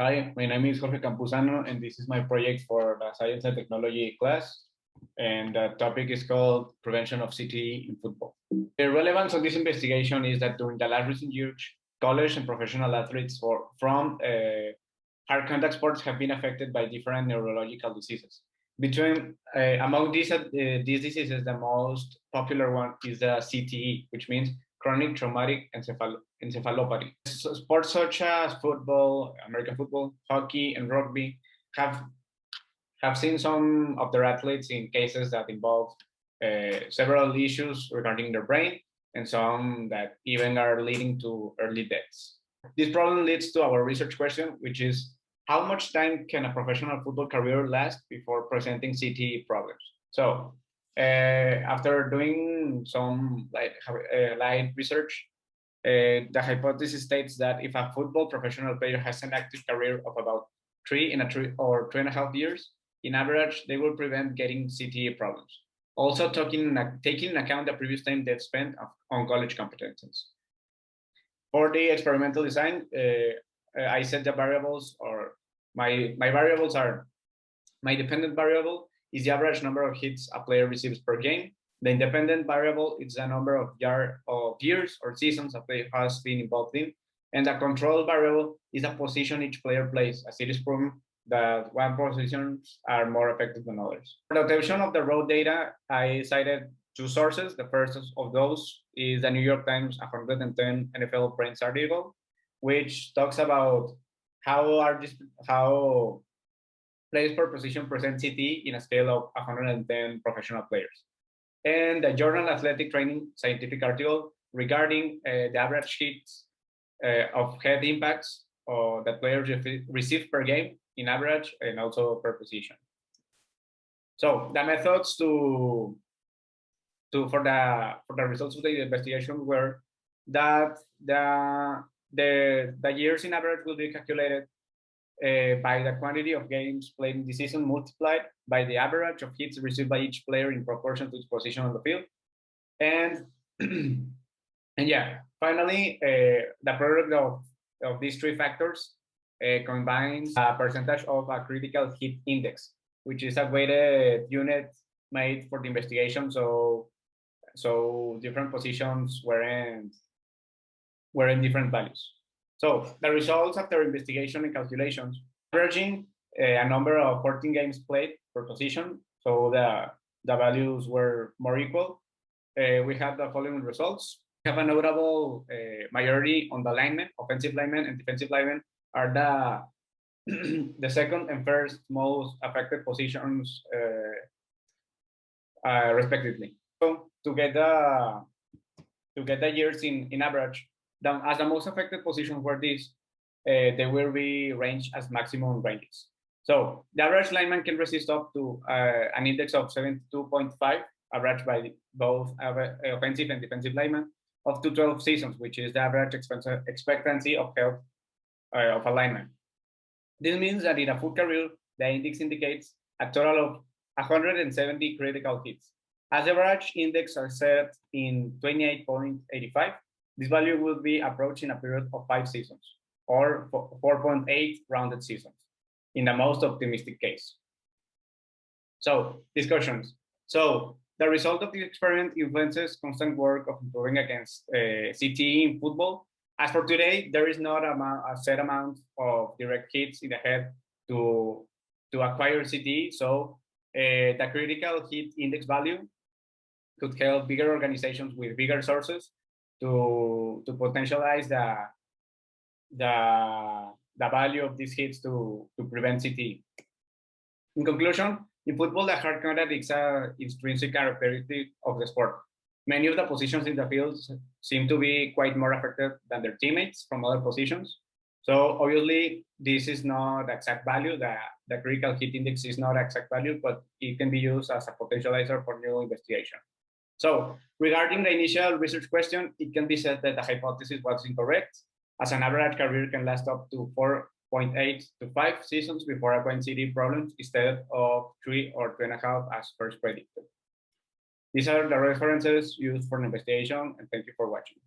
Hi, my name is Jorge Campuzano, and this is my project for the Science and Technology class. And the topic is called Prevention of CTE in Football. The relevance of this investigation is that during the last recent years, college and professional athletes from hard contact sports have been affected by different neurological diseases. Among these diseases, the most popular one is the CTE, which means chronic traumatic encephalopathy. Sports such as football, American football, hockey, and rugby have seen some of their athletes in cases that involve several issues regarding their brain, and some that even are leading to early deaths. This problem leads to our research question, which is how much time can a professional football career last before presenting CTE problems? So after doing some light research, the hypothesis states that if a football professional player has an active career of about 3.5 years, in average, they will prevent getting CTE problems. Also, taking into account the previous time they've spent on college competencies. For the experimental design, I set the variables, or my variables are, my dependent variable is the average number of hits a player receives per game. The independent variable is the number of years or seasons a player has been involved in. And the control variable is the position each player plays, as it is proven that one positions are more effective than others. For the observation of the raw data, I cited two sources. The first of those is the New York Times 110 NFL Brains article, which talks about how players per position present CTE in a scale of 110 professional players. And the Journal Athletic Training scientific article regarding the average hits of head impacts that players receive per game in average and also per position. So the methods for the results of the investigation were that the years in average will be calculated by the quantity of games played in the season multiplied by the average of hits received by each player in proportion to its position on the field. And and yeah, finally, the product of these three factors combines a percentage of a critical hit index, which is a weighted unit made for the investigation. So different positions were in different values. So the results after investigation and calculations, averaging a number of 14 games played per position, so the values were more equal. We have the following results. We have a notable majority on the linemen. Offensive linemen and defensive linemen are the second and first most affected positions respectively. So to get the years in average, as the most affected positions were these, they will be ranged as maximum ranges. So the average lineman can resist up to an index of 72.5, averaged by both offensive and defensive linemen, up to 12 seasons, which is the average expectancy of health of a lineman. This means that in a full career, the index indicates a total of 170 critical hits. As average index are set in 28.85, this value will be approached in a period of 5 seasons, or 4.8 rounded seasons, in the most optimistic case. So, discussions. So, the result of the experiment influences constant work of improving against CTE in football. As for today, there is not a set amount of direct hits in the head to acquire CTE. So, the critical hit index value could help bigger organizations with bigger sources to potentialize the value of these hits to prevent CTE. In conclusion, in football, the hard contact is an intrinsic characteristic of the sport. Many of the positions in the field seem to be quite more affected than their teammates from other positions. So obviously, this is not the exact value. The critical hit index is not exact value, but it can be used as a potentializer for new investigation. So regarding the initial research question, it can be said that the hypothesis was incorrect, as an average career can last up to 4.8 to 5 seasons before acquiring CTE problems instead of 3 or 2.5 as first predicted. These are the references used for the investigation, and thank you for watching.